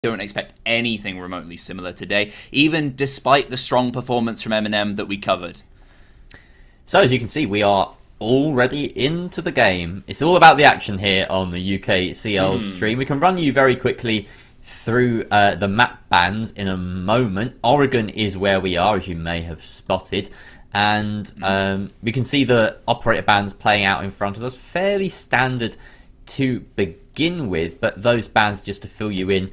don't expect anything remotely similar today, even despite the strong performance from MnM that we covered. So as you can see, we are already into the game. It's all about the action here on the EUCL stream. We can run you very quickly through the map bans in a moment. Oregon is where we are, as you may have spotted. And we can see the operator bans playing out in front of us. Fairly standard to begin with, but those bans, just to fill you in,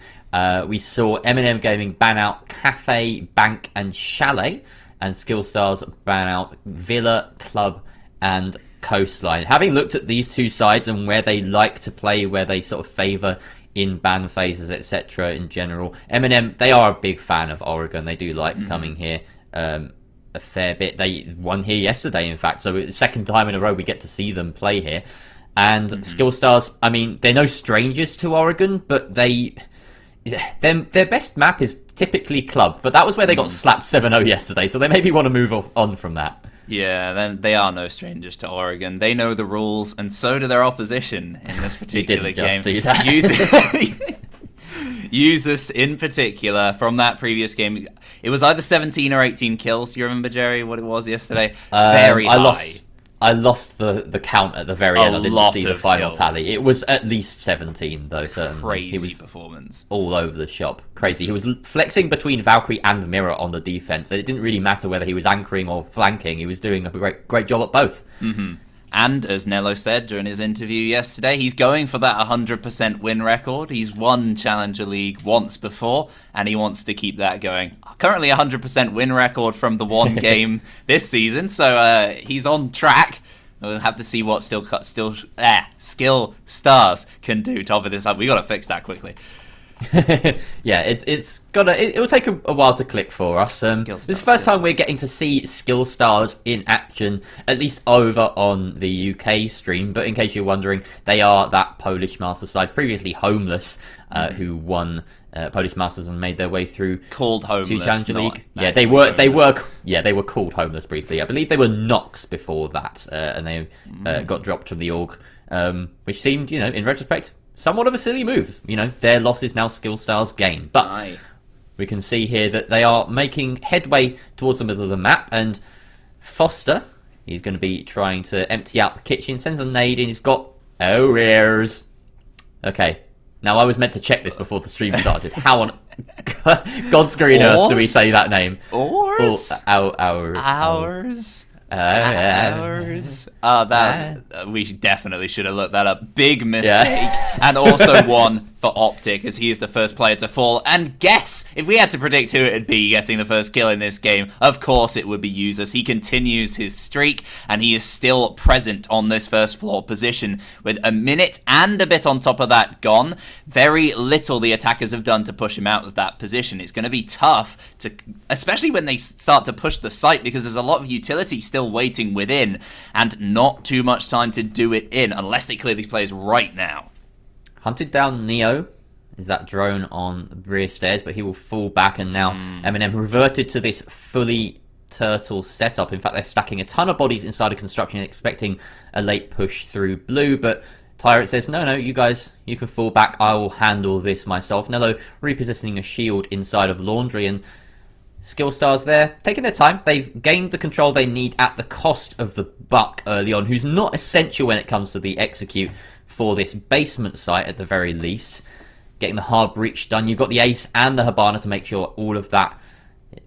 we saw MnM Gaming ban out Cafe, Bank and Chalet, and SKILLSTARS ban out Villa, Club and Coastline. Having looked at these two sides and where they like to play, where they sort of favour in ban phases, etc. in general, MnM, they are a big fan of Oregon. They do like coming here a fair bit. They won here yesterday, in fact, so it's the second time in a row we get to see them play here. And SKILLSTARS, I mean, they're no strangers to Oregon, but their best map is typically Club, but that was where they got slapped 7-0 yesterday, so they maybe want to move on from that. Yeah, then they are no strangers to Oregon. They know the rules, and so do their opposition in this particular game. Do that. Users in particular from that previous game, it was either 17 or 18 kills. Do you remember, Jerry, what it was yesterday? Very high. I lost the count at the very end. I didn't see the final kills. tally. It was at least 17, though, certainly. Crazy he was performance. All over the shop. Crazy. He was flexing between Valkyrie and Mirror on the defense. And it didn't really matter whether he was anchoring or flanking. He was doing a great job at both. And as Nello said during his interview yesterday, he's going for that 100% win record. He's won Challenger League once before, and he wants to keep that going. Currently 100% win record from the one game this season, so he's on track. We'll have to see what SKILLSTARS can do to offer this up. We got to fix that quickly. Yeah, it will take a while to click for us. This is the first time we're getting to see SKILLSTARS in action, at least over on the UK stream. But in case you're wondering, they are that Polish Masters side, previously Homeless, who won Polish Masters and made their way through called Homeless to Challenger League. Yeah, they were called Homeless briefly. I believe they were Nox before that, and they got dropped from the org, which seemed, in retrospect, somewhat of a silly move. Their loss is now SKILLSTARS' gain. But we can see here that they are making headway towards the middle of the map. And Foster, he's going to be trying to empty out the kitchen. Sends a nade in. He's got arrears. Okay. Now, I was meant to check this before the stream started. How on God's green earth do we say that name? Ours? Ours. We definitely should have looked that up. Big mistake. And also one for Optic, as he is the first player to fall. And guess, if we had to predict who it would be getting the first kill in this game, of course it would be Users. He continues his streak, and he is still present on this first floor position with a minute and a bit on top of that gone. Very little the attackers have done to push him out of that position. It's going to be tough, especially when they start to push the site, because there's a lot of utility still waiting within, and not too much time to do it in, unless they clear these players right now. Hunted down Neo is that drone on the rear stairs, but he will fall back, and now MnM reverted to this fully turtle setup. In fact, they're stacking a ton of bodies inside of construction, expecting a late push through blue, but Tyrant says, no, you guys, you can fall back, I will handle this myself. Nello repositioning a shield inside of Laundry, and SKILLSTARS there, taking their time. They've gained the control they need at the cost of the Buck early on, who's not essential when it comes to the execute for this basement site at the very least. Getting the hard breach done. You've got the Ace and the Hibana to make sure all of that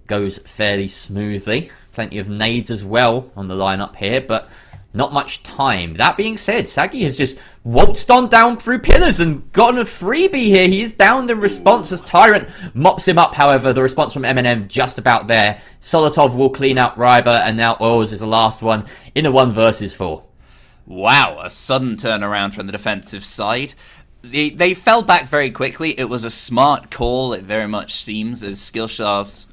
goes fairly smoothly. Plenty of nades as well on the lineup here, but not much time. That being said, Saggy has just waltzed on down through pillars and gotten a freebie here. He is downed in response as Tyrant mops him up. However, the response from MnM just about there. Solotov will clean out Ryber, and now Oz is the last one in a 1 versus 4. Wow, a sudden turnaround from the defensive side. They fell back very quickly. It was a smart call, it very much seems, as SKILLSTARS,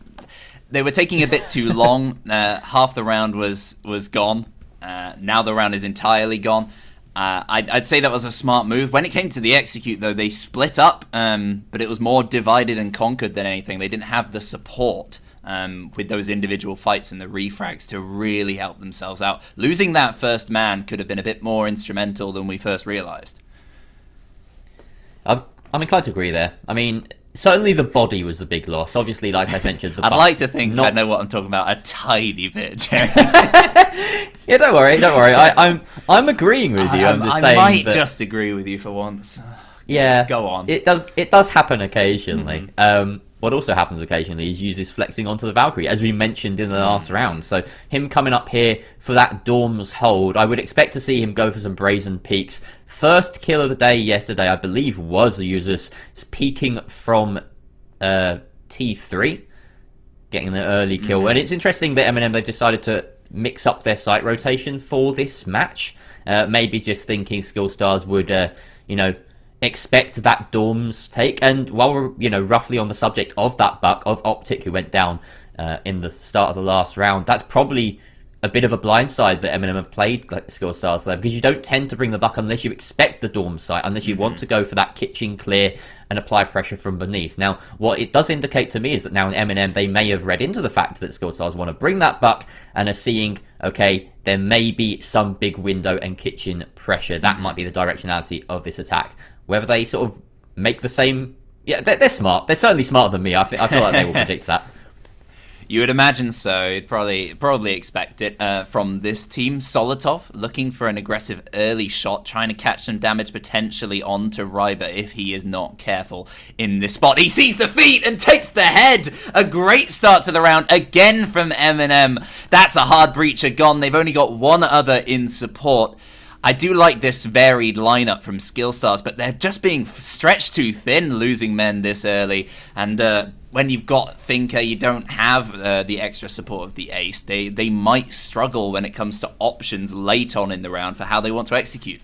they were taking a bit too long. Half the round was gone. Now the round is entirely gone. I'd say that was a smart move. When it came to the execute, though, they split up, but it was more divided and conquered than anything. They didn't have the support with those individual fights and the refrags to really help themselves out. Losing that first man could have been a bit more instrumental than we first realised. I'm inclined to agree there. I mean, certainly the body was a big loss. Obviously, like I mentioned, the I'd butt, like to think I know what I'm talking about a tiny bit, Jerry. Yeah, don't worry. I'm agreeing with you. I'm just saying I might that, just agree with you for once. yeah, Go on. It does happen occasionally. What also happens occasionally is uses flexing onto the Valkyrie, as we mentioned in the last round. So him coming up here for that Dorm's hold, I would expect to see him go for some Brazen Peaks. First kill of the day yesterday, I believe, was Usus peeking from T3, getting the early kill. And it's interesting that MnM, they've decided to mix up their site rotation for this match. Maybe just thinking SKILLSTARS would, you know, expect that Dorm's take. And while we're, you know, roughly on the subject of that buck of Optic, who went down in the start of the last round, that's probably a bit of a blindside that MnM have played SKILLSTARS there, because you don't tend to bring the buck unless you expect the Dorm site, unless you want to go for that kitchen clear and apply pressure from beneath. Now, what it does indicate to me is that now in MnM, they may have read into the fact that SKILLSTARS want to bring that buck and are seeing, okay, there may be some big window and kitchen pressure. That might be the directionality of this attack. Whether they sort of make the same... Yeah, they're smart. They're certainly smarter than me. I feel like they will predict that. You would imagine so. You'd probably expect it from this team. Solotov looking for an aggressive early shot, trying to catch some damage potentially onto Ryber if he is not careful in this spot. He sees the feet and takes the head. A great start to the round again from MnM. That's a hard breacher gone. They've only got one other in support. I do like this varied lineup from SKILLSTARS, but they're just being stretched too thin, losing men this early. And when you've got Thinker, you don't have the extra support of the ace. They might struggle when it comes to options late on in the round for how they want to execute.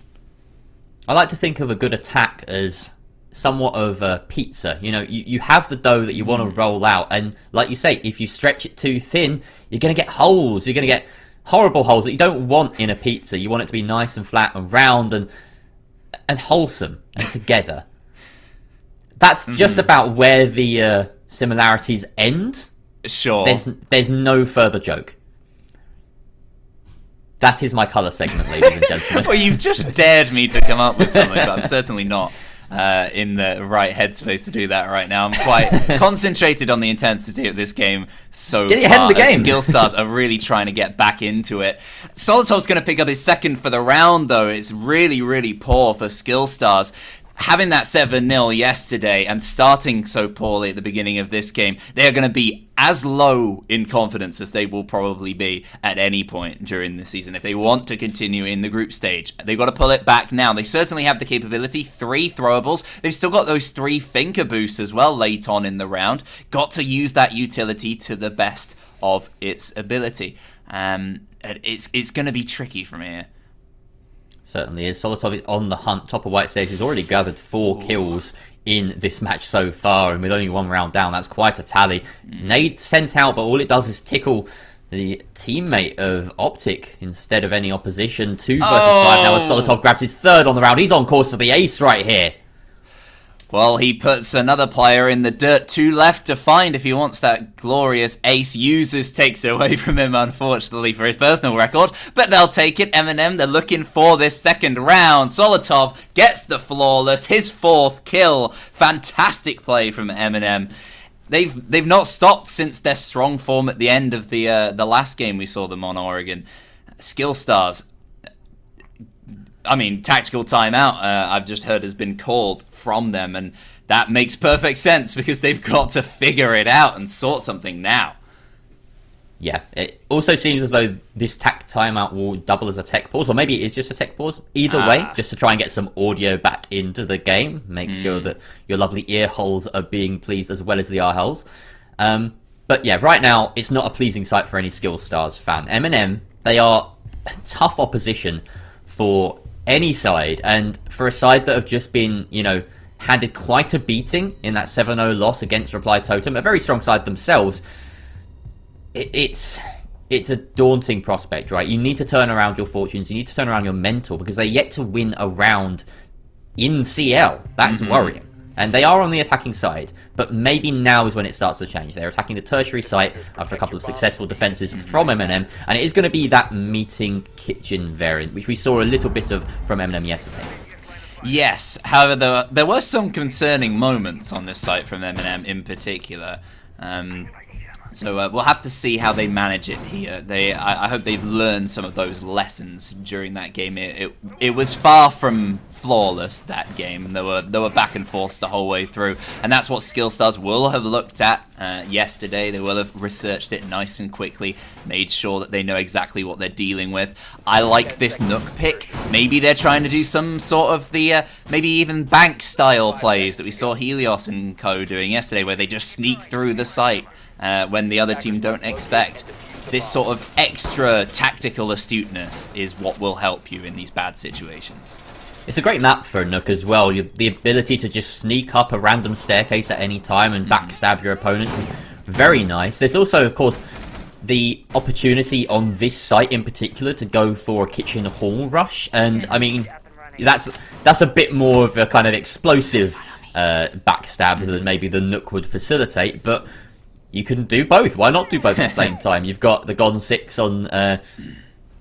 I like to think of a good attack as somewhat of a pizza. You know, you have the dough that you want to roll out, and like you say, if you stretch it too thin, you're going to get holes. You're going to get horrible holes that you don't want in a pizza. You want it to be nice and flat and round and wholesome and together. That's just about where the similarities end. Sure. There's no further joke. That is my colour segment, ladies and gentlemen. Well, you've just dared me to come up with something, but I'm certainly not in the right headspace to do that right now. I'm quite concentrated on the intensity of this game so Get your far. head in the game. SKILLSTARS are really trying to get back into it. Solotov's going to pick up his second for the round, though. It's really, really poor for SKILLSTARS. Having that 7-0 yesterday and starting so poorly at the beginning of this game, they're going to be as low in confidence as they will probably be at any point during the season. If they want to continue in the group stage, they've got to pull it back now. They certainly have the capability. 3 throwables. They've still got those 3 Thinker boosts as well late on in the round. Got to use that utility to the best of its ability. It's going to be tricky from here. Certainly is. Solotov is on the hunt. Top of white stage has already gathered 4 kills in this match so far, and with only 1 round down, that's quite a tally. Nade sent out, but all it does is tickle the teammate of Optic instead of any opposition. 2 versus 5 now as Solotov grabs his 3rd on the round. He's on course for the ace right here. Well, he puts another player in the dirt. 2 left to find if he wants that glorious ace. Usus takes it away from him, unfortunately, for his personal record. But they'll take it. MnM, they're looking for this second round. Solotov gets the flawless, his 4th kill. Fantastic play from MnM. They've not stopped since their strong form at the end of the last game we saw them on Oregon. SKILLSTARS, I mean, tactical timeout, I've just heard has been called from them, and that makes perfect sense because they've got to figure it out and sort something now. Yeah, it also seems as though this tech timeout will double as a tech pause, or maybe it is just a tech pause. Either way, just to try and get some audio back into the game, make sure that your lovely ear holes are being pleased as well as the eye holes. But yeah, right now, it's not a pleasing sight for any SKILLSTARS fan. MnM, they are tough opposition for any side, and for a side that have just been, you know, handed quite a beating in that 7-0 loss against Reply Totem, a very strong side themselves, it's a daunting prospect, right? You need to turn around your fortunes, you need to turn around your mental, because they're yet to win a round in CL. That's worrying. And they are on the attacking side, but maybe now is when it starts to change. They're attacking the tertiary site after a couple of successful defenses from MnM, and it is going to be that meeting kitchen variant, which we saw a little bit of from MnM yesterday. Yes, however, there were some concerning moments on this site from MnM in particular. So we'll have to see how they manage it here. I hope they've learned some of those lessons during that game. It was far from flawless, that game. There were back and forths the whole way through, and that's what SKILLSTARS will have looked at yesterday. They will have researched it nice and quickly, made sure that they know exactly what they're dealing with. I like this Nook pick. Maybe they're trying to do some sort of the maybe even bank style plays that we saw Helios and co doing yesterday, where they just sneak through the site when the other team don't expect. This sort of extra tactical astuteness is what will help you in these bad situations. It's a great map for a Nook as well. The ability to just sneak up a random staircase at any time and backstab your opponents is very nice. There's also, of course, the opportunity on this site in particular to go for a kitchen hall rush. And, I mean, that's a bit more of a kind of explosive backstab than maybe the Nook would facilitate, but you can do both. Why not do both at the same time? You've got the Gon 6 on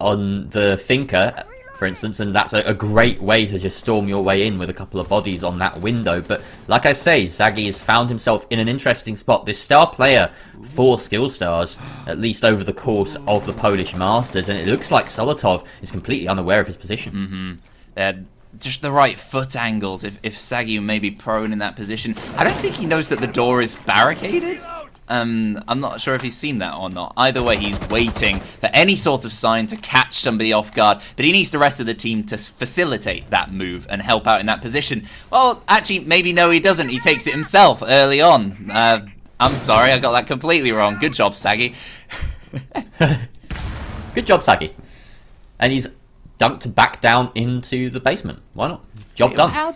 the Thinker, for instance, and that's a great way to just storm your way in with a couple of bodies on that window. But like I say, Zaggy has found himself in an interesting spot. This star player for SKILLSTARS, at least over the course of the Polish Masters, and it looks like Solotov is completely unaware of his position. Just the right foot angles. If Zaggy may be prone in that position, I don't think he knows that the door is barricaded. I'm not sure if he's seen that or not. Either way, he's waiting for any sort of sign to catch somebody off guard, but he needs the rest of the team to facilitate that move and help out in that position. Well, actually, maybe no, he doesn't. He takes it himself early on. I'm sorry, I got that completely wrong. Good job, Zaggy. Good job, Zaggy. And he's dunked back down into the basement. Why not? Job done. How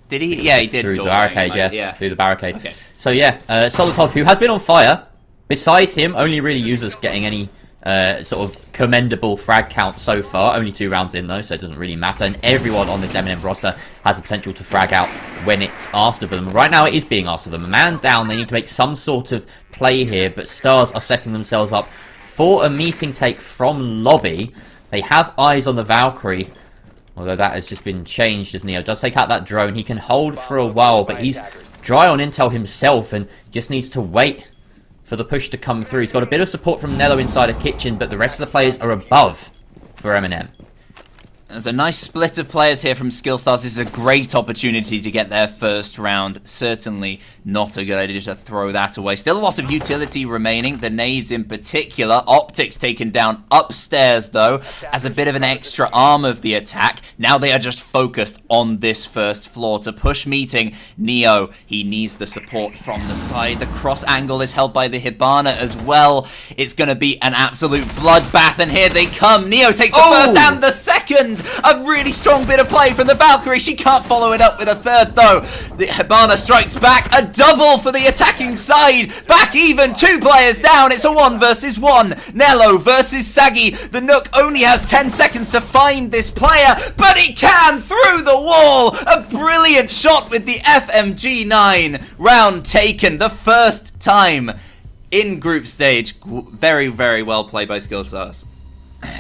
did he? Yeah, he did. Through the barricade, yeah. Through the barricade. Okay. So yeah, Solotov, who has been on fire, besides him, only really users getting any sort of commendable frag count so far. Only 2 rounds in though, so it doesn't really matter. And everyone on this MnM roster has the potential to frag out when it's asked of them. Right now it is being asked of them. A man down, they need to make some sort of play here, but Stars are setting themselves up for a meeting take from lobby. They have eyes on the Valkyrie, although that has just been changed as Neo does take out that drone. He can hold for a while, but he's dry on intel himself and just needs to wait for the push to come through. He's got a bit of support from Nello inside a kitchen, but the rest of the players are above for MnM. There's a nice split of players here from SKILLSTARS. This is a great opportunity to get their first round. Certainly not a good idea to throw that away. Still a lot of utility remaining, the nades in particular. Optics taken down upstairs, though, as a bit of an extra arm of the attack. Now they are just focused on this first floor to push meeting. Neo, he needs the support from the side. The cross angle is held by the Hibana as well. It's going to be an absolute bloodbath, and here they come. Neo takes the first and the second. A really strong bit of play from the Valkyrie. She can't follow it up with a third, though. The Hibana strikes back. A double for the attacking side. Back even. 2 players down. It's a 1 versus 1. Nello versus Zaggy. The Nook only has 10 seconds to find this player, but he can through the wall. A brilliant shot with the FMG9. Round taken. The first time in group stage. Very, very well played by SKILLSTARS.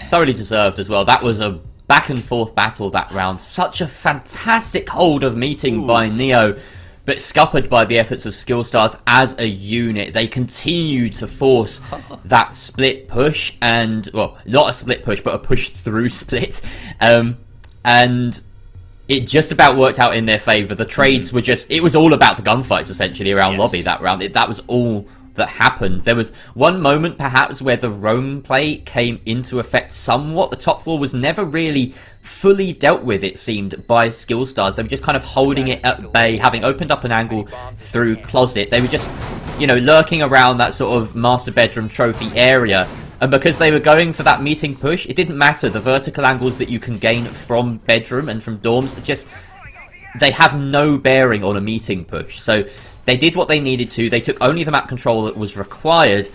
Thoroughly deserved as well. That was a back and forth battle that round. Such a fantastic hold of meeting by Neo, but scuppered by the efforts of SKILLSTARS as a unit. They continue to force that split push, and, well, not a split push, but a push through split. And it just about worked out in their favour. The trades were just, it was all about the gunfights, essentially, around lobby that round. That was all that happened. There was one moment perhaps where the roam play came into effect somewhat. The top floor was never really fully dealt with, it seemed, by SKILLSTARS. They were just kind of holding it at bay, having opened up an angle through closet. They were just, you know, lurking around that sort of master bedroom trophy area. And because they were going for that meeting push, it didn't matter. The vertical angles that you can gain from bedroom and from dorms, just, they have no bearing on a meeting push. So they did what they needed to. They took only the map control that was required.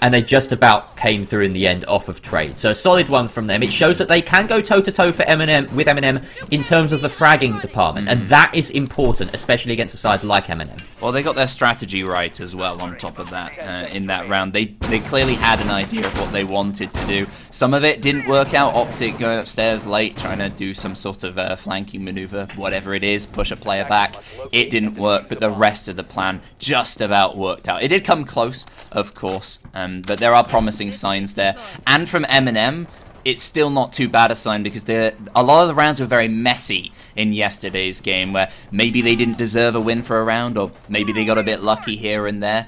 and they just about came through in the end off of trade. So a solid one from them. It shows that they can go toe-to-toe for MnM with MnM in terms of the fragging department, and that is important, especially against a side like MnM. Well, they got their strategy right as well on top of that in that round. They clearly had an idea of what they wanted to do. Some of it didn't work out. Optic going upstairs late, trying to do some sort of flanking maneuver, whatever it is, push a player back. It didn't work, but the rest of the plan just about worked out. It did come close, of course, but there are promising signs there. And from MnM, it's still not too bad a sign, because a lot of the rounds were very messy in yesterday's game, where maybe they didn't deserve a win for a round, or maybe they got a bit lucky here and there.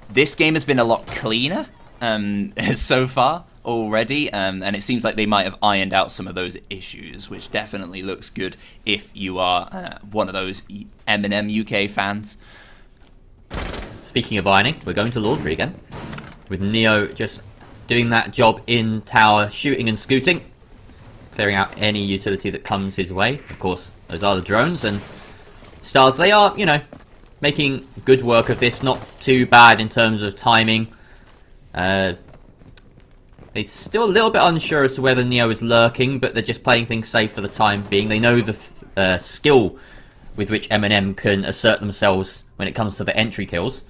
This game has been a lot cleaner so far already, and it seems like they might have ironed out some of those issues, which definitely looks good if you are one of those MnM UK fans. Speaking of ironing, we're going to Laundry again, with Neo just doing that job in tower, shooting and scooting, clearing out any utility that comes his way. Of course, those are the drones, and Stars, they are, you know, making good work of this. Not too bad in terms of timing. They're still a little bit unsure as to whether Neo is lurking, but they're just playing things safe for the time being. They know the skill with which MnM can assert themselves when it comes to the entry kills.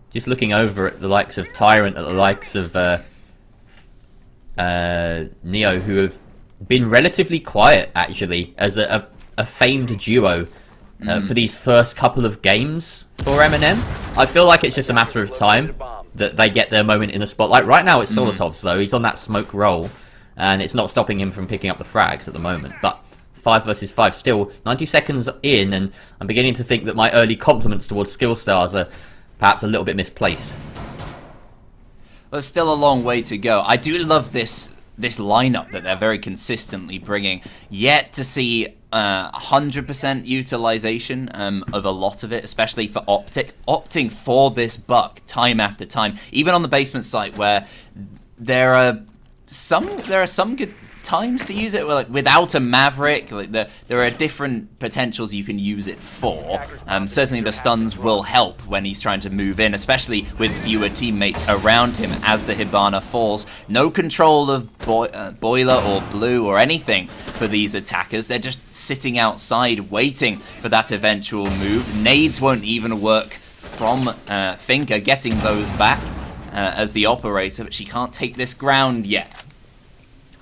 Just looking over at the likes of Tyrant, at the likes of Neo, who have been relatively quiet, actually, as a famed duo for these first couple of games for MnM. I feel like it's just a matter of time that they get their moment in the spotlight. Right now it's Solotov's, though. He's on that smoke roll, and it's not stopping him from picking up the frags at the moment. But 5 versus 5 still, 90 seconds in, and I'm beginning to think that my early compliments towards SKILLSTARS are perhaps a little bit misplaced. Well, there's still a long way to go. I do love this lineup that they're very consistently bringing. Yet to see 100% utilization of a lot of it, especially for Optic. Opting for this buck time after time, even on the basement site, where there are some good times to use it, like without a Maverick. Like there are different potentials you can use it for. Certainly the stuns will help when he's trying to move in, especially with fewer teammates around him as the Hibana falls. No control of Boiler or Blue or anything for these attackers. They're just sitting outside waiting for that eventual move. Nades won't even work from Finka, getting those back as the operator, but she can't take this ground yet.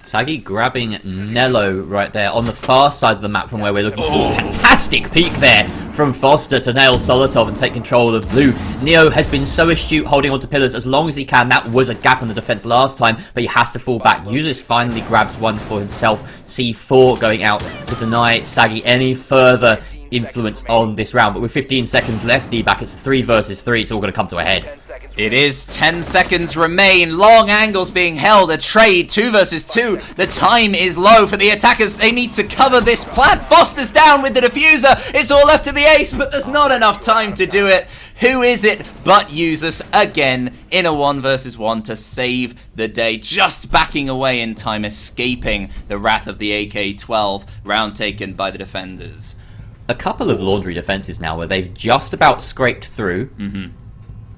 Saggy grabbing Nello right there on the far side of the map from where we're looking. Oh, fantastic peek there from Foster to nail Solotov and take control of Blue. Neo has been so astute holding onto pillars as long as he can. That was a gap in the defense last time, but he has to fall back. Users finally grabs one for himself. C4 going out to deny Saggy any further influence on this round. But with 15 seconds left, D-back is 3 versus 3. It's all going to come to a head. It is 10 seconds remain. Long angles being held. A trade, 2 versus 2. The time is low for the attackers. They need to cover this plant. Foster's down with the diffuser. It's all left to the ace, but there's not enough time to do it. Who is it but Users again in a 1 versus 1 to save the day? Just backing away in time, escaping the wrath of the AK-12. Round taken by the defenders. A couple of Laundry defenses now where they've just about scraped through.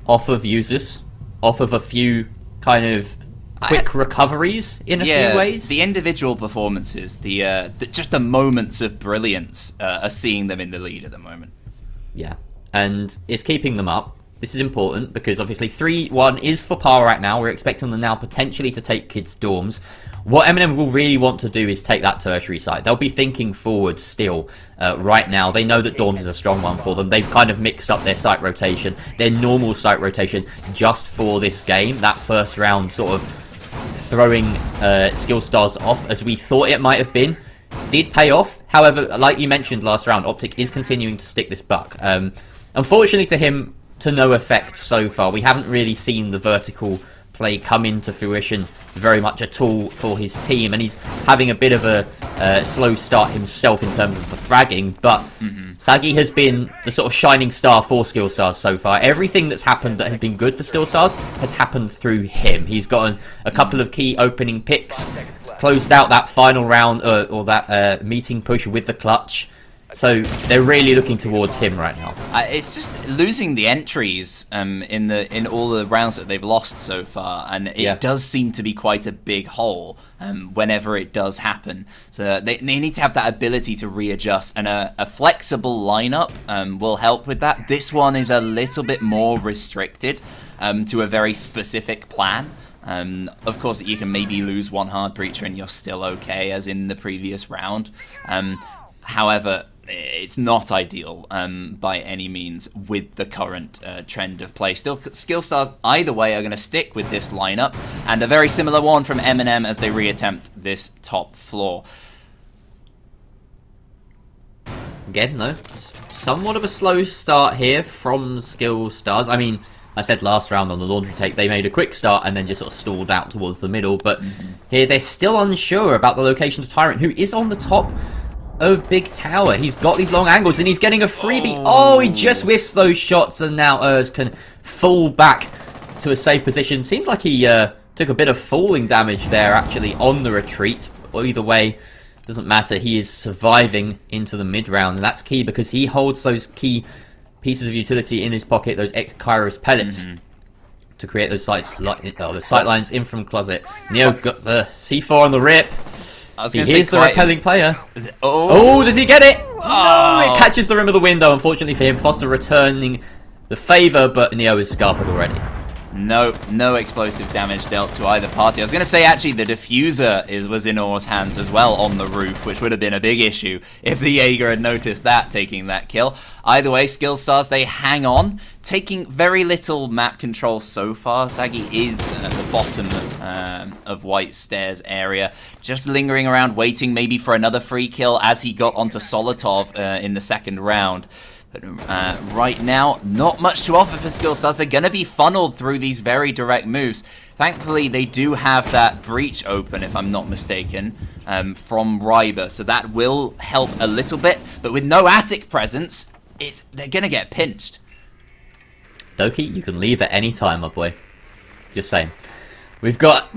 Off of Users, off of a few kind of quick recoveries in a few ways. The individual performances, just the moments of brilliance are seeing them in the lead at the moment. Yeah, and it's keeping them up. This is important because obviously 3-1 is for par right now. We're expecting them now potentially to take kids' dorms. What MnM will really want to do is take that tertiary site. They'll be thinking forward still right now. They know that dorms is a strong one for them. They've kind of mixed up their site rotation, their normal site rotation just for this game. That first round sort of throwing SKILLSTARS off as we thought it might have been did pay off. However, like you mentioned last round, Optic is continuing to stick this buck. Unfortunately to him, to no effect so far. We haven't really seen the vertical play come into fruition very much at all for his team, and he's having a bit of a slow start himself in terms of the fragging, but Saggy has been the sort of shining star for SKILLSTARS so far. Everything that's happened that has been good for SKILLSTARS has happened through him. He's gotten a couple of key opening picks, closed out that final round or that meeting push with the clutch, So they're really looking towards him right now. It's just losing the entries in all the rounds that they've lost so far, and it does seem to be quite a big hole whenever it does happen. So they need to have that ability to readjust, and a flexible lineup will help with that. This one is a little bit more restricted to a very specific plan. Of course, you can maybe lose one hard breacher and you're still okay, as in the previous round. However, it's not ideal by any means with the current trend of play. Still, SKILLSTARS either way are going to stick with this lineup, and a very similar one from MnM as they reattempt this top floor. Again, though, somewhat of a slow start here from SKILLSTARS. I mean, I said last round on the laundry take they made a quick start and then just sort of stalled out towards the middle, but here they're still unsure about the location of Tyrant, who is on the top of Big Tower. He's got these long angles and he's getting a freebie. Oh, he just whiffs those shots, and now Urs can fall back to a safe position. Seems like he took a bit of falling damage there actually on the retreat. Well, either way, doesn't matter. He is surviving into the mid round, and that's key because he holds those key pieces of utility in his pocket, those Kairos pellets, to create those sight lines in from closet. Neo got the C4 on the rip. He hears the repelling player. Oh, does he get it? No, it catches the rim of the window. Unfortunately for him, Foster returning the favour, but Neo is scarpered already. No explosive damage dealt to either party. I was going to say, actually, the diffuser was in Or's hands as well on the roof, which would have been a big issue if the Jaeger had noticed that, taking that kill. Either way, SKILLSTARS, they hang on, taking very little map control so far. Saggy is at the bottom of White Stairs area, just lingering around, waiting maybe for another free kill as he got onto Solotov in the second round. But right now, not much to offer for SKILLSTARS. They're going to be funneled through these very direct moves. Thankfully, they do have that breach open, if I'm not mistaken, from Ryber. So that will help a little bit. But with no attic presence, they're going to get pinched. Doki, you can leave at any time, my boy. Just saying. We've got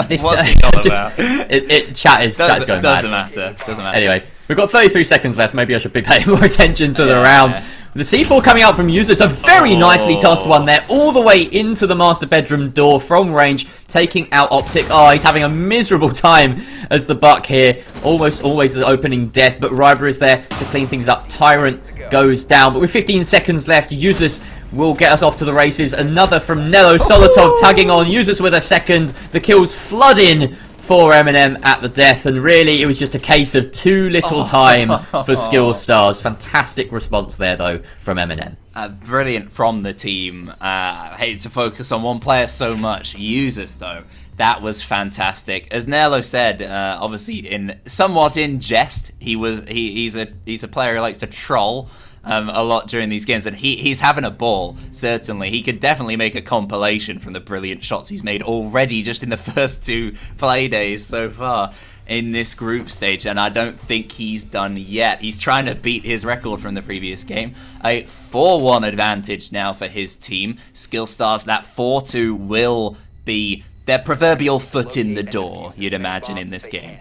this. What's he on about? Chat is going mad. Doesn't matter. Anyway, we've got 33 seconds left. Maybe I should be paying more attention to the round. The C4 coming out from users, a very nicely tossed one there, all the way into the master bedroom door from range, taking out Optic. Oh, he's having a miserable time as the Buck here. Almost always the opening death, but Ryber is there to clean things up. Tyrant goes down, but with 15 seconds left, users will get us off to the races. Another from Nello. Solotov tagging on. Users with a second. The kills flood in for MnM at the death, and really it was just a case of too little time for SKILLSTARS. Fantastic response there though from MnM. Brilliant from the team. I hate to focus on one player so much. Users though, that was fantastic. As Nello said, obviously somewhat in jest, he's a player who likes to troll a lot during these games, and he's having a ball. Certainly, he could definitely make a compilation from the brilliant shots he's made already just in the first two play days so far in this group stage, and I don't think he's done yet. He's trying to beat his record from the previous game. A 4-1 advantage now for his team. SKILLSTARS, that 4-2 will be their proverbial foot in the door, you'd imagine, in this game.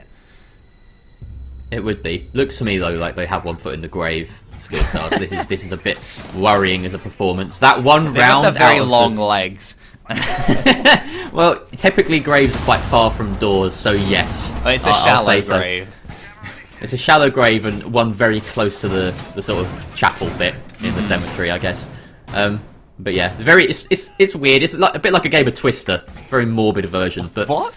It would be. Looks to me though like they have one foot in the grave. SKILLSTARS. This is a bit worrying as a performance. That one round. They must have very long legs. Well, typically graves are quite far from doors, so yes. Oh, it's a shallow grave. It's a shallow grave and one very close to the sort of chapel bit in the cemetery, I guess. But yeah, it's weird. It's like a bit like a game of Twister, very morbid version. But what?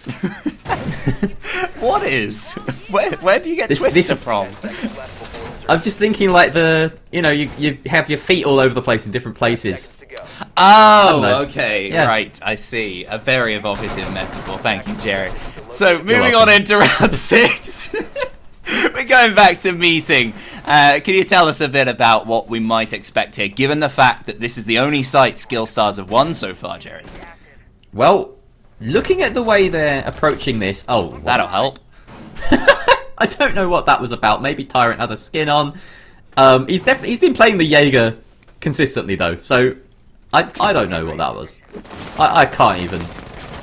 What is? Where do you get Twister from? I'm just thinking like you have your feet all over the place in different places. Oh, okay, yeah. Right, I see. A very evocative metaphor. Thank you, Jerry. So, moving on into round 6. We're going back to meeting. Can you tell us a bit about what we might expect here, given the fact that this is the only site SKILLSTARS have won so far, Jerry? Well, looking at the way they're approaching this... Oh, that'll help. I don't know what that was about. Maybe Tyrant had a skin on. He's been playing the Jaeger consistently, though, so... I don't know what that was. I can't even...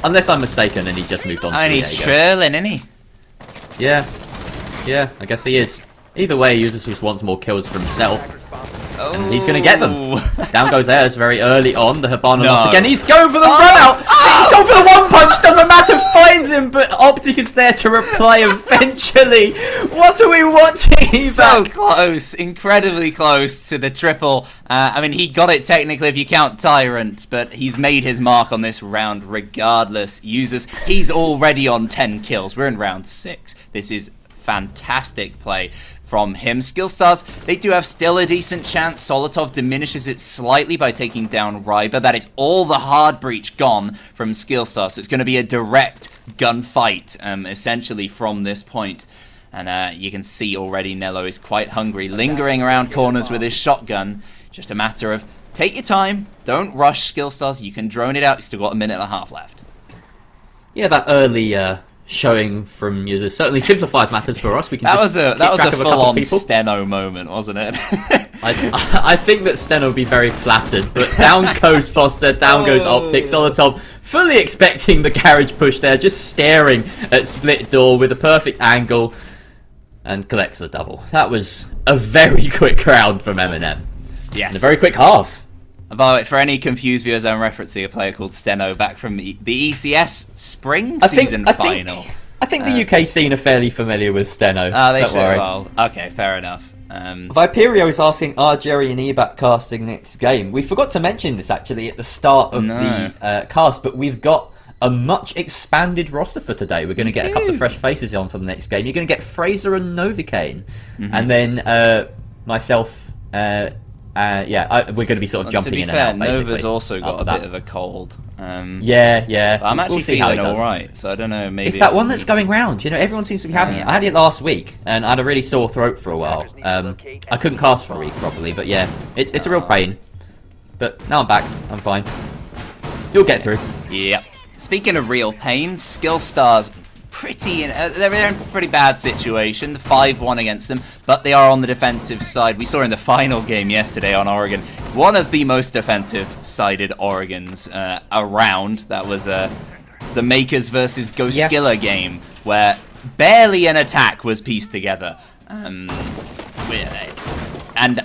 Unless I'm mistaken and he just moved on to and he's trailing, isn't he? Yeah. Yeah, I guess he is. Either way, Usus just wants more kills for himself. And he's going to get them. Down goes Ayers very early on. The Hibana lost again. He's going for the run out. He's going for the one punch. Doesn't matter. Finds him. But Optic is there to reply eventually. What are we watching? He's so close. Incredibly close to the triple. I mean, he got it technically if you count Tyrant. But he's made his mark on this round regardless. He's already on 10 kills. We're in round 6. This is fantastic play from him. SKILLSTARS, they do have still a decent chance. Solotov diminishes it slightly by taking down Ryber. That is all the hard breach gone from SKILLSTARS. So it's going to be a direct gunfight, essentially, from this point. And you can see already Nello is quite hungry, lingering around corners with his shotgun. Just a matter of take your time, don't rush SKILLSTARS. You can drone it out. You've still got a minute and a half left. Yeah, that early showing from users certainly simplifies matters for us. We can that was a full-on Steno moment, wasn't it? I think that Steno would be very flattered, but down goes Foster, down goes Optic. Solotov fully expecting the garage push there, just staring at split door with a perfect angle, and collects the double. That was a very quick round from MnM. Yes. And a very quick half. By the way, for any confused viewers, I'm referencing a player called Steno back from the ECS spring season final. I think the UK scene are fairly familiar with Steno. They should. Well, okay, fair enough. Viperio is asking, are Jerry and Ebat casting next game? We forgot to mention this actually at the start of the cast, but we've got a much expanded roster for today. Going to get a couple of fresh faces on for the next game. You're going to get Fraser and Novocaine, and then myself. We're going to be sort of jumping in and out, basically. Nova's also got a bit of a cold. Yeah. I'm actually feeling alright, so I don't know, maybe... It's that one that's going round, you know, everyone seems to be having it. I had it last week, and I had a really sore throat for a while. I couldn't cast for a week properly, but yeah, it's a real pain. But now I'm back, I'm fine. You'll get through. Yep. Speaking of real pain, SKILLSTARS... they're in a pretty bad situation, 5-1 against them, but they are on the defensive side. We saw in the final game yesterday on Oregon, one of the most defensive-sided Oregons around. That was the Makers versus GoSkiller game, where barely an attack was pieced together. And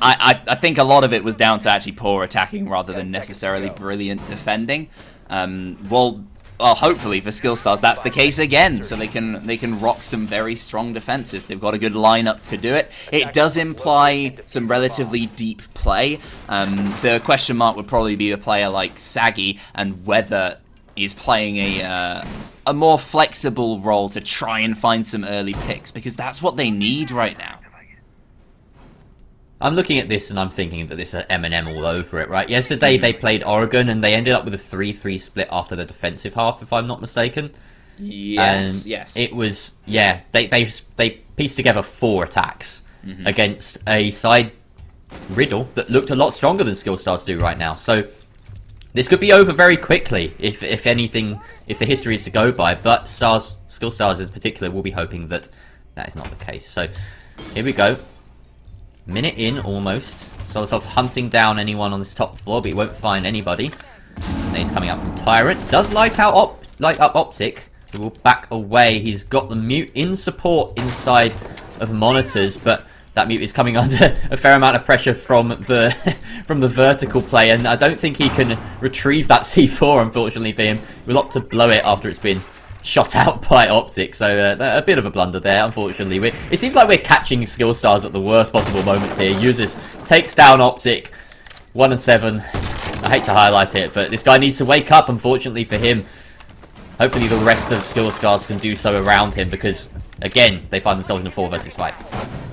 I think a lot of it was down to actually poor attacking rather than necessarily brilliant defending. Well, hopefully for SKILLSTARS that's the case again, so they can rock some very strong defenses. They've got a good lineup to do it. It does imply some relatively deep play. The question mark would probably be a player like Saggy and whether he's playing a more flexible role to try and find some early picks, because that's what they need right now. I'm looking at this and I'm thinking that this is MnM all over it, right? Yesterday they played Oregon and they ended up with a 3-3 split after the defensive half, if I'm not mistaken. Yes, and it was, they pieced together 4 attacks against a side Riddle that looked a lot stronger than SKILLSTARS do right now. So this could be over very quickly, if anything, if the history is to go by. But SKILLSTARS in particular will be hoping that that is not the case. So here we go. Minute in, almost. Solotov hunting down anyone on this top floor, but he won't find anybody. And he's coming out from Tyrant. Does light up Optic, who will back away. He's got the mute in support inside of monitors, but that mute is coming under a fair amount of pressure from the vertical play, and I don't think he can retrieve that C4, unfortunately for him. We'll opt to blow it after it's been shot out by Optic, so a bit of a blunder there, unfortunately. It seems like we're catching SKILLSTARS at the worst possible moments here. Uses takes down Optic, 1-7. I hate to highlight it, but this guy needs to wake up, unfortunately for him. Hopefully the rest of SKILLSTARS can do so around him, because, again, they find themselves in a 4 versus 5.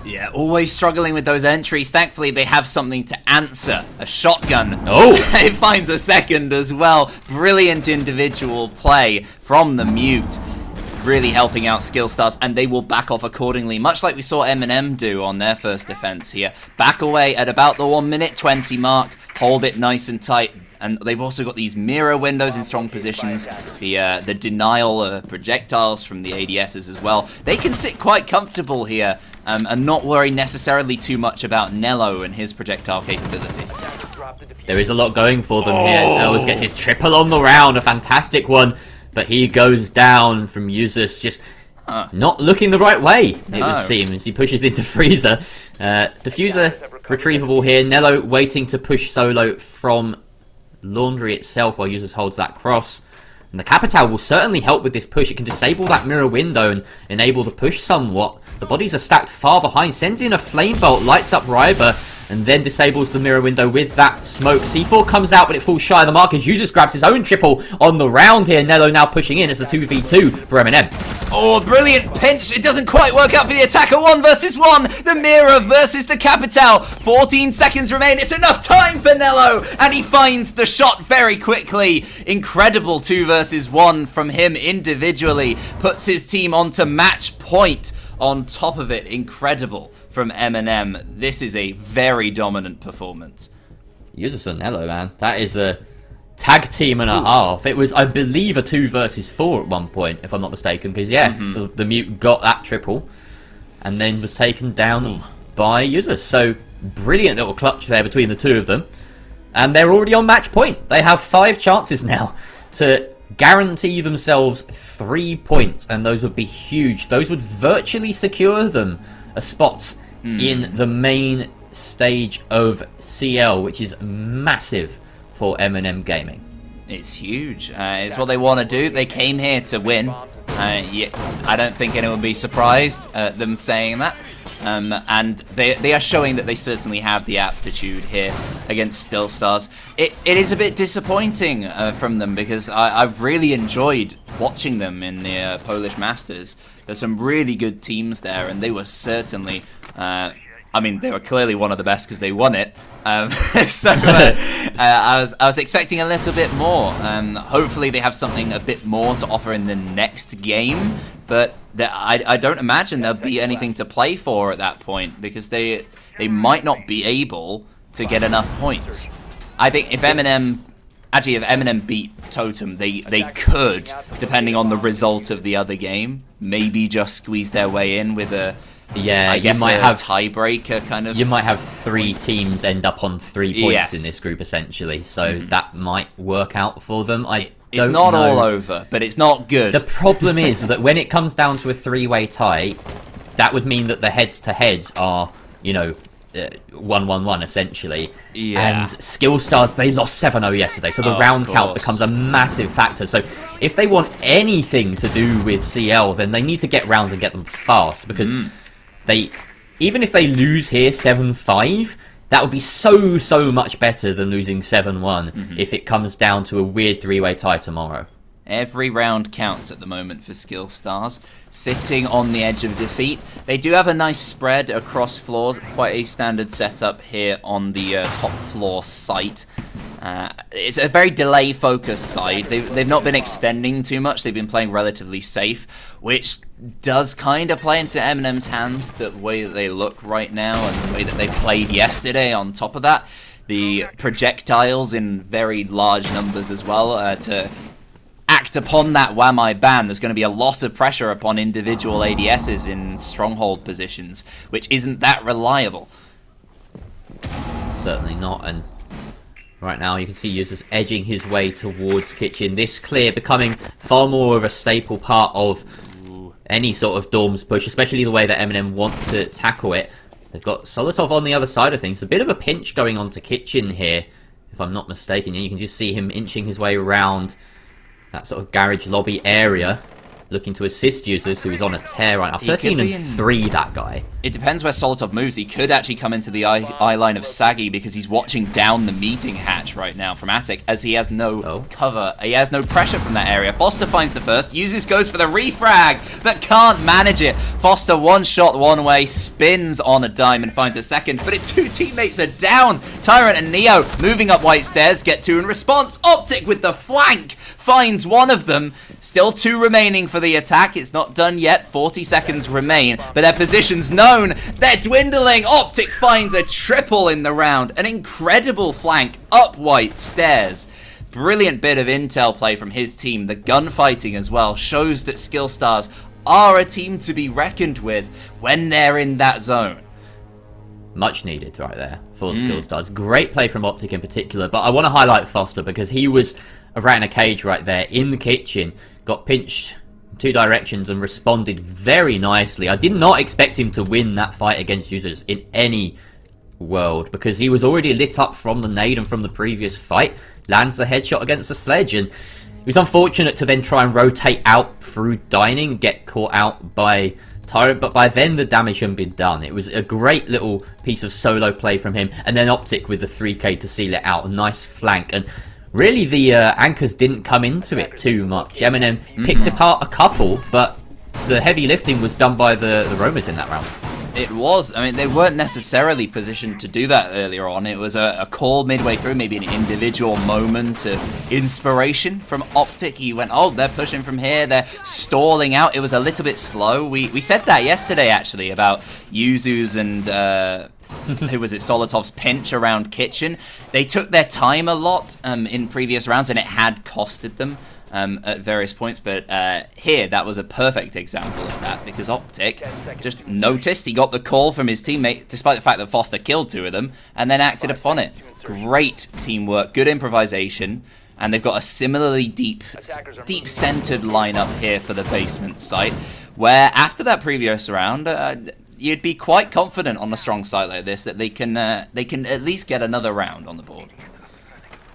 Yeah, always struggling with those entries. Thankfully, they have something to answer. A shotgun. Oh! It finds a second as well. Brilliant individual play from the mute. Really helping out SKILLSTARS, and they will back off accordingly, much like we saw MnM do on their first defense here. Back away at about the 1:20 mark. Hold it nice and tight. And they've also got these mirror windows in strong positions, the denial projectiles from the ADSs as well. They can sit quite comfortable here and not worry necessarily too much about Nello and his projectile capability. There is a lot going for them here. Ellis gets his triple on the round, a fantastic one, but he goes down from Usus. Just Not looking the right way, it would seem, as he pushes into Freezer. Diffuser retrievable here. Nello waiting to push solo from Laundry itself while Users holds that cross. And the Capital will certainly help with this push. It can disable that mirror window and enable the push somewhat. The bodies are stacked far behind. Sends in a Flame Bolt, lights up Ryber, and then disables the mirror window with that smoke. C4 comes out, but it falls shy of the mark as Users grabs his own triple on the round here. Nello now pushing in. It's a 2v2 for MnM. Oh, brilliant pinch. It doesn't quite work out for the attacker. 1 versus 1. The mirror versus the Capital. 14 seconds remain. It's enough time for Nello. And he finds the shot very quickly. Incredible 2 versus 1 from him individually. Puts his team onto match point. On top of it, incredible from MnM. This is a very dominant performance. Users and Nello, man. That is a tag team and a half. It was, I believe, a 2 versus 4 at one point, if I'm not mistaken. Because, yeah, the Mute got that triple and then was taken down by Users. So, brilliant little clutch there between the two of them. And they're already on match point. They have 5 chances now to guarantee themselves 3 points. And those would be huge. Those would virtually secure them a spot in the main stage of CL, which is massive for MnM Gaming. It's huge. It's what they want to do. They came here to win. Yeah, I don't think anyone would be surprised at them saying that. And they are showing that they certainly have the aptitude here against SKILLSTARS. It is a bit disappointing from them because I've really enjoyed watching them in the Polish Masters. There's some really good teams there, and they were certainly... I mean, they were clearly one of the best because they won it. So I was expecting a little bit more. Hopefully they have something a bit more to offer in the next game. But I don't imagine there'll be anything to play for at that point because they might not be able to get enough points. I think if MnM beat Totem, they could, depending on the result of the other game, maybe just squeeze their way in with a... Yeah, I guess you might have tiebreaker kind of. You might have 3 teams end up on 3 points in this group essentially, so that might work out for them. It's not all over, but it's not good. The problem is that when it comes down to a 3-way tie, that would mean that the heads-to-heads are, you know, 1-1-1 essentially. Yeah. And SKILLSTARS, they lost 7-0 yesterday, so the round count becomes a massive factor. So if they want anything to do with CL, then they need to get rounds and get them fast because. Even if they lose here 7-5, that would be so much better than losing 7-1 if it comes down to a weird 3-way tie tomorrow. Every round counts at the moment for SKILLSTARS. Sitting on the edge of defeat. They do have a nice spread across floors. Quite a standard setup here on the top floor site. It's a very delay-focused side. They've not been extending too much. They've been playing relatively safe, which does kind of play into MnM's hands, the way that they look right now and the way that they played yesterday on top of that. The projectiles in very large numbers as well to act upon that Wamai ban. There's going to be a lot of pressure upon individual ADSs in stronghold positions, which isn't that reliable. Certainly not, and right now you can see Users edging his way towards Kitchen. This clear becoming far more of a staple part of any sort of Dorms push, especially the way that MnM want to tackle it. They've got Solotov on the other side of things. A bit of a pinch going on to Kitchen here, if I'm not mistaken. You can just see him inching his way around that sort of garage lobby area, looking to assist Users, who is on a tear right now. 13-3, that guy. It depends where Solotov moves. He could actually come into the eye line of Saggy because he's watching down the meeting hatch right now from Attic, as he has no cover. He has no pressure from that area. Foster finds the first. Users goes for the refrag, but can't manage it. Foster one shot one way, spins on a dime and finds a second, but its 2 teammates are down. Tyrant and Neo moving up white stairs, get 2 in response. Optic with the flank finds one of them. Still 2 remaining for the attack. It's not done yet. 40 seconds remain, but their position's known. They're dwindling. Optic finds a triple in the round. An incredible flank up white stairs. Brilliant bit of intel play from his team. The gunfighting as well shows that SKILLSTARS are a team to be reckoned with when they're in that zone. Much needed right there for SKILLSTARS. Great play from Optic in particular, but I want to highlight Foster because he was around a cage right there in the kitchen, got pinched two directions and responded very nicely. I did not expect him to win that fight against users in any world, because he was already lit up from the nade and from the previous fight. Lands a headshot against the sledge, and it was unfortunate to then try and rotate out through dining and get caught out by Tyrant, but by then the damage hadn't been done. It was a great little piece of solo play from him, and then Optic with the 3k to seal it out. A nice flank, and really the anchors didn't come into it too much. MnM picked apart a couple, but the heavy lifting was done by the roamers in that round. It was. I mean, they weren't necessarily positioned to do that earlier on. It was a call midway through, maybe an individual moment of inspiration from Optic. He went, oh, they're pushing from here, they're stalling out. It was a little bit slow. We said that yesterday, actually, about Yuzu's and who was it, Solotov's pinch around Kitchen. They took their time a lot in previous rounds, and it had costed them at various points, but here that was a perfect example of that, because Optic just noticed, he got the call from his teammate, despite the fact that Foster killed two of them, and then acted upon it. Great teamwork, good improvisation, and they've got a similarly deep-centered lineup here for the basement site, where after that previous round, you'd be quite confident on a strong site like this that they can at least get another round on the board.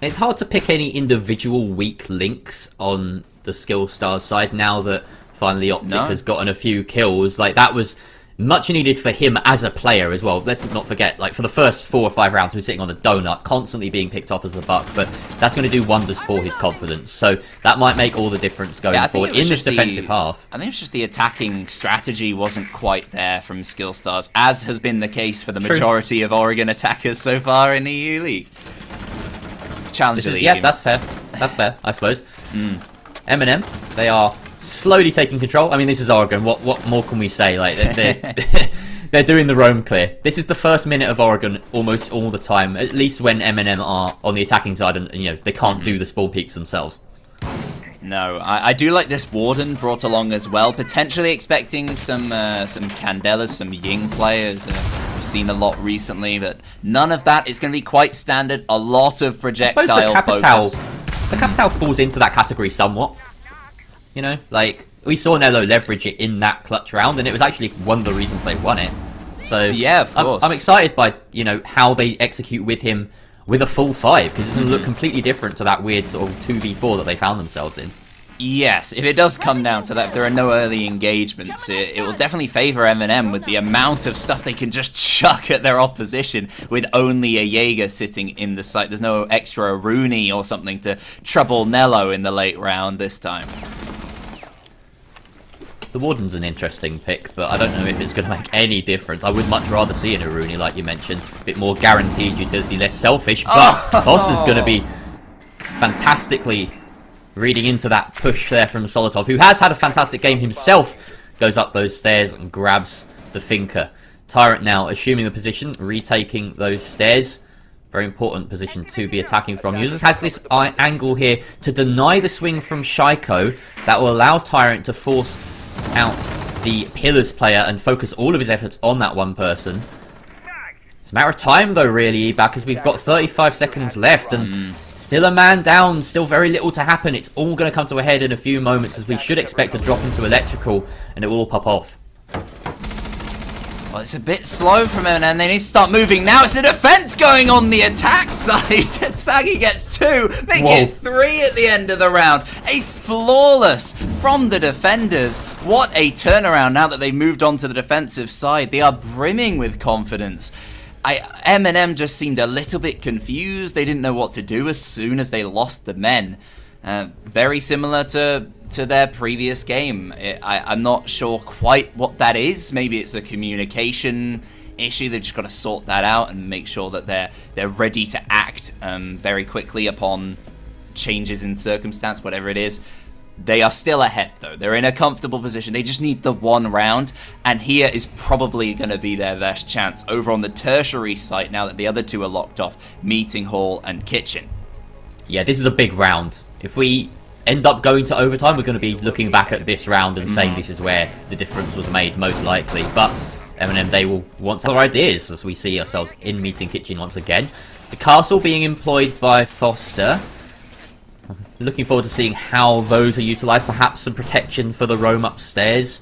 It's hard to pick any individual weak links on the SKILLSTARS side now that finally Optic has gotten a few kills. Like, that was much needed for him as a player as well. Let's not forget, like, for the first 4 or 5 rounds he was sitting on a donut, constantly being picked off as a buck, but that's going to do wonders for his confidence. So that might make all the difference going forward in this defensive half. I think it's just the attacking strategy wasn't quite there from SKILLSTARS, as has been the case for the majority of Oregon attackers so far in the EU League. Yeah, that's fair. That's fair, I suppose. MnM, they are slowly taking control. I mean, this is Oregon. What more can we say? Like, they're doing the roam clear. This is the first minute of Oregon almost all the time. At least when MnM are on the attacking side, and you know they can't do the spawn peaks themselves. No, I do like this Warden brought along as well. Potentially expecting some Candelas, some Ying players. We've seen a lot recently, but none of that. It's going to be quite standard. A lot of projectile focus. The Capitao falls into that category somewhat. You know, like, we saw Nello leverage it in that clutch round, and it was actually one of the reasons they won it. So yeah, of course. I'm excited by, you know, how they execute with him with a full 5, because it's going to look completely different to that weird sort of 2v4 that they found themselves in. Yes, if it does come down to that, if there are no early engagements, it will definitely favour MnM with the amount of stuff they can just chuck at their opposition with only a Jaeger sitting in the site. There's no extra Rooney or something to trouble Nello in the late round this time. The Warden's an interesting pick, but I don't know if it's going to make any difference. I would much rather see an Rooney, like you mentioned. A bit more guaranteed utility, less selfish, but Foster's going to be fantastically reading into that push there from Solotov, who has had a fantastic game himself. Goes up those stairs and grabs the Finker. Tyrant now assuming the position, retaking those stairs. Very important position to be attacking from. Users has this angle here to deny the swing from Shaiko. That will allow Tyrant to force out the Pillars player and focus all of his efforts on that one person. It's a matter of time though, really, because we've got 35 seconds left and still a man down, still very little to happen. It's all going to come to a head in a few moments, as we should expect to drop into electrical and it will all pop off. Well, it's a bit slow from MnM. They need to start moving now. It's the defense going on the attack side. Saggy gets 2, make it 3 at the end of the round. A flawless from the defenders. What a turnaround now that they moved on to the defensive side. They are brimming with confidence. MnM just seemed a little bit confused. They didn't know what to do as soon as they lost the men. Very similar to their previous game. I'm not sure quite what that is. Maybe it's a communication issue. They've just got to sort that out and make sure that they're ready to act very quickly upon changes in circumstance, whatever it is. They are still ahead, though. They're in a comfortable position. They just need the one round, and here is probably going to be their best chance over on the tertiary site now that the other two are locked off, Meeting Hall and Kitchen. Yeah, this is a big round. If we end up going to overtime, we're going to be looking back at this round and saying this is where the difference was made, most likely. But MnM, they will want other ideas as we see ourselves in Meeting Kitchen once again. The castle being employed by Foster. looking forward to seeing how those are utilised. Perhaps some protection for the roam upstairs.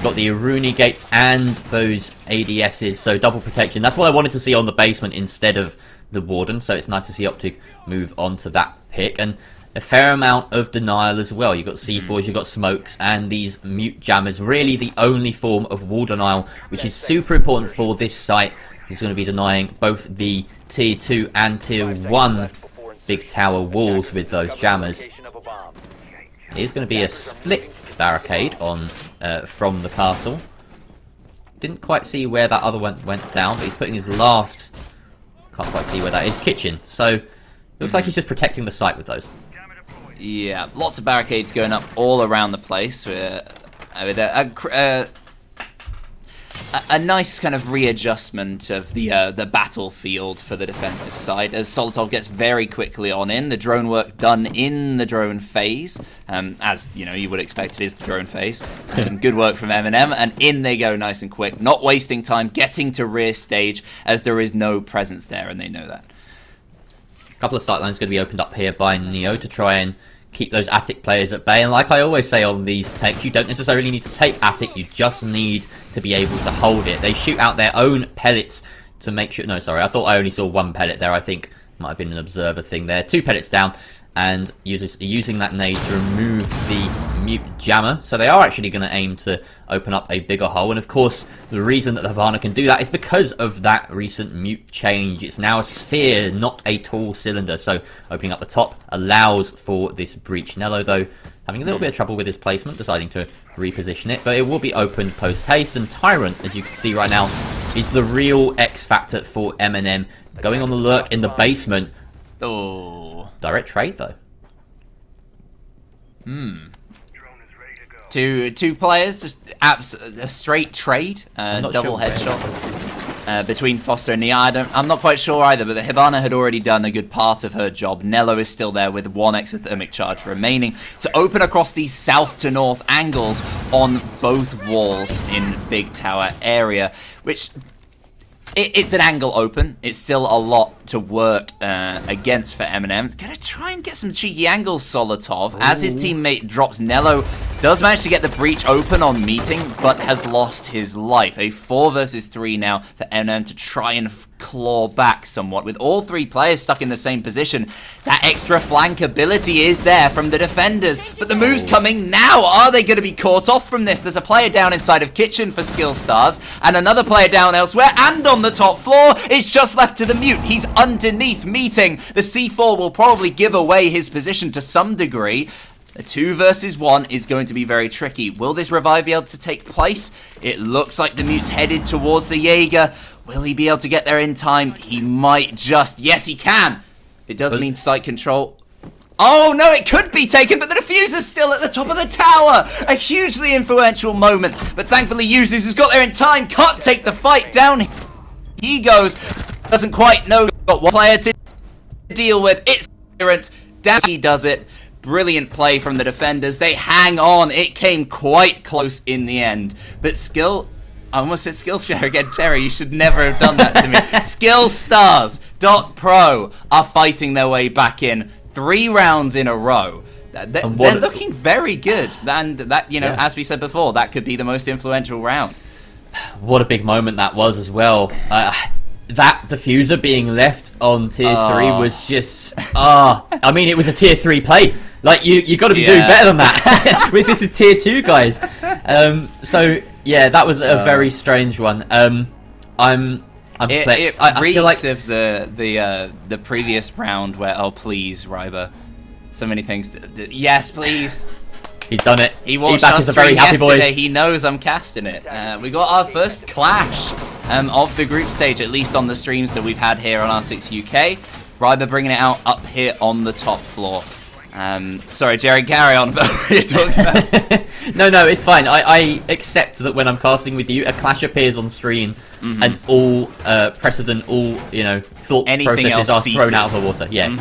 Got the Iruni gates and those ADSs, so double protection. That's what I wanted to see on the basement instead of the Warden, so it's nice to see Optic move on to that pick. And a fair amount of denial as well. You've got C4s, you've got smokes, and these mute jammers. Really the only form of wall denial, which is super important for this site. He's going to be denying both the Tier 2 and Tier 1 big tower walls with those jammers. Here's going to be a split barricade on from the castle. Didn't quite see where that other one went down, but he's putting his last... Can't quite see where that is. Kitchen. So, looks like he's just protecting the site with those. Yeah, lots of barricades going up all around the place. With a nice kind of readjustment of the battlefield for the defensive side as Solotov gets very quickly on in. The drone work done in the drone phase, as you know you would expect it is the drone phase. Good work from MnM, and in they go nice and quick, not wasting time, getting to rear stage as there is no presence there, and they know that. A couple of sight lines going to be opened up here by Neo to try and keep those Attic players at bay. And like I always say on these takes, you don't necessarily need to take Attic, you just need to be able to hold it. They shoot out their own pellets to make sure... No, sorry, I thought I only saw one pellet there. I think might have been an observer thing there. 2 pellets down, and using that nade to remove the mute jammer. So they are actually going to aim to open up a bigger hole. And of course, the reason that the Hibana can do that is because of that recent mute change. It's now a sphere, not a tall cylinder. So opening up the top allows for this breach. Nello, though, having a little bit of trouble with his placement, deciding to reposition it. But it will be opened post-haste. And Tyrant, as you can see right now, is the real X factor for MnM. Going on the lurk in the basement. Oh. Direct trade, though. Two players, just a straight trade, double headshots between Foster and Nia. I'm not quite sure either, but the Hibana had already done a good part of her job. Nello is still there with 1 exothermic charge remaining to open across these south to north angles on both walls in Big Tower area, which... It's an angle open. It's still a lot to work against for MnM. Gonna try and get some cheeky angles, Solotov, as his teammate drops. Nello does manage to get the breach open on meeting, but has lost his life. A 4 versus 3 now for MnM to try and claw back somewhat. With all 3 players stuck in the same position, that extra flank ability is there from the defenders. But the move's coming now. Are they going to be caught off from this? There's a player down inside of Kitchen for SKILLSTARS, and another player down elsewhere, and on the top floor. It's just left to the mute. He's underneath meeting. The C4 will probably give away his position to some degree. A 2 versus 1 is going to be very tricky. Will this revive be able to take place? It looks like the mute's headed towards the Jaeger. Will he be able to get there in time? He might just. Yes, he can. It does mean site control. Oh, no, it could be taken, but the diffuser's still at the top of the tower. A hugely influential moment, but thankfully Users has got there in time. Can't take the fight down. He goes. Doesn't quite know. Got one player to deal with. It's clearance. Down he does it. Brilliant play from the defenders. They hang on. It came quite close in the end. But I almost said SKILLSTARS again. Jerry, you should never have done that to me. SKILLSTARS.pro are fighting their way back in 3 rounds in a row. They're looking very good. And that, you know, as we said before, that could be the most influential round. What a big moment that was as well. That diffuser being left on tier 3 was just... I mean, it was a tier 3 play. Like, you got to be doing better than that. This is tier 2, guys. So, yeah, that was a very strange one. I'm perplexed. It reeks feel like of the previous round where... Oh, please, Ryber. So many things. Yes, please. He's done it. He watched our stream yesterday. He knows I'm casting it. We got our first clash of the group stage, at least on the streams that we've had here on R6 UK. Ryber bringing it out up here on the top floor. Sorry, Jerry, carry on. But what are you talking about? No, it's fine. I accept that when I'm casting with you, a clash appears on screen, and all precedent, all thought processes are thrown out of the water. Yeah,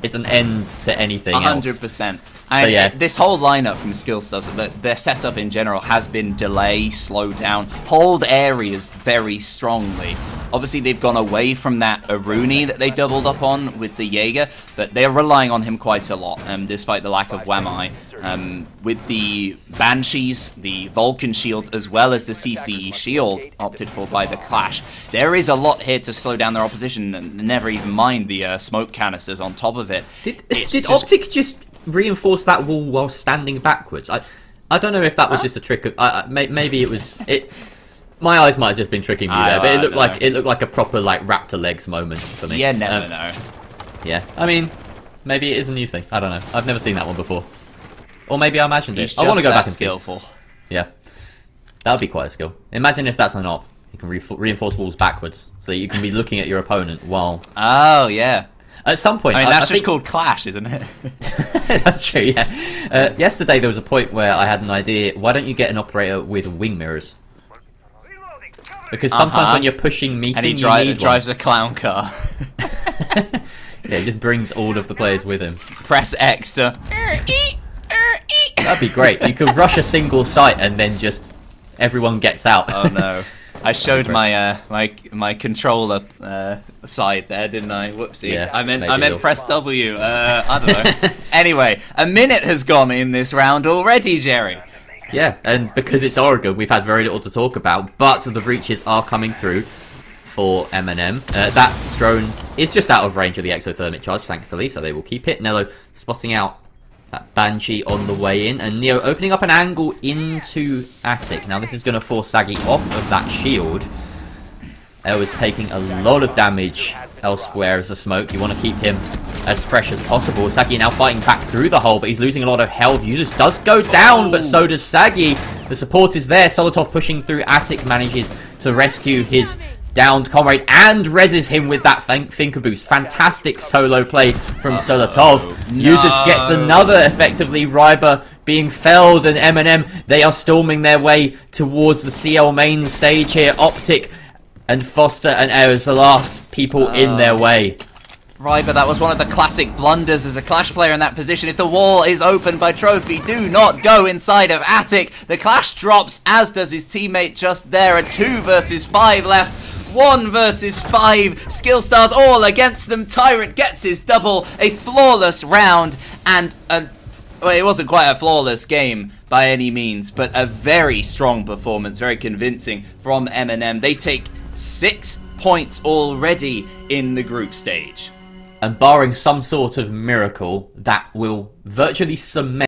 it's an end to anything 100%. And so, this whole lineup from SKILLSTARS, their setup in general has been delay, slow down, hold areas very strongly Obviously, they've gone away from that Aruni that they doubled up on with the Jaeger, but they're relying on him quite a lot, despite the lack of Wamai. With the Banshees, the Vulcan shields, as well as the CCE shield opted for by the Clash, there is a lot here to slow down their opposition, and never even mind the smoke canisters on top of it. Did Optic just reinforce that wall while standing backwards? I don't know if that was just a trick of... maybe it was... My eyes might have just been tricking me there, but it looked like a proper like raptor legs moment for me. Yeah, never know. Yeah, I mean, maybe it is a new thing. I don't know. I've never seen that one before. Or maybe I imagined it. I want to go back and skillful. See. Yeah, that would be quite a skill. Imagine if that's an op. You can reinforce walls backwards, so you can be looking at your opponent while... Oh, yeah. At some point... I mean, that's just called Clash, isn't it? That's true, yeah. Yesterday there was a point where I had an idea, why don't you get an operator with wing mirrors? Because sometimes when you're pushing meeting, and he drives a clown car. Yeah, he just brings all of the players with him. Press X to... That'd be great. You could rush a single site and then just everyone gets out. Oh no. I showed my my controller side there, didn't I? Whoopsie. Yeah, I meant press W. I don't know. Anyway, a minute has gone in this round already, Jerry. Yeah, and because it's Oregon, we've had very little to talk about, but the breaches are coming through for MnM. That drone is just out of range of the exothermic charge, thankfully, so they will keep it. Nello spotting out that Banshee on the way in, and Neo opening up an angle into Attic. Now this is going to force Saggy off of that shield. El is taking a lot of damage elsewhere as a smoke. You want to keep him as fresh as possible. Saggy now fighting back through the hole, but he's losing a lot of health. Users does go down, but so does Saggy. The support is there. Solotov pushing through. Attic manages to rescue his downed comrade and reses him with that Finker boost. Fantastic solo play from Solotov. No. Users gets another effectively. Ryber being felled, and MnM, they are storming their way towards the CL main stage here. Optic and Foster and Ayers, the last people in their way. Ryber, that was one of the classic blunders as a Clash player in that position. If the wall is opened by Trophy, do not go inside of Attic. The Clash drops, as does his teammate just there. A 2 versus 5 left. 1 versus 5. SKILLSTARS all against them. Tyrant gets his double. A flawless round, and well, it wasn't quite a flawless game by any means, but a very strong performance, very convincing from MnM. They take 6 points already in the group stage. And barring some sort of miracle that will virtually cement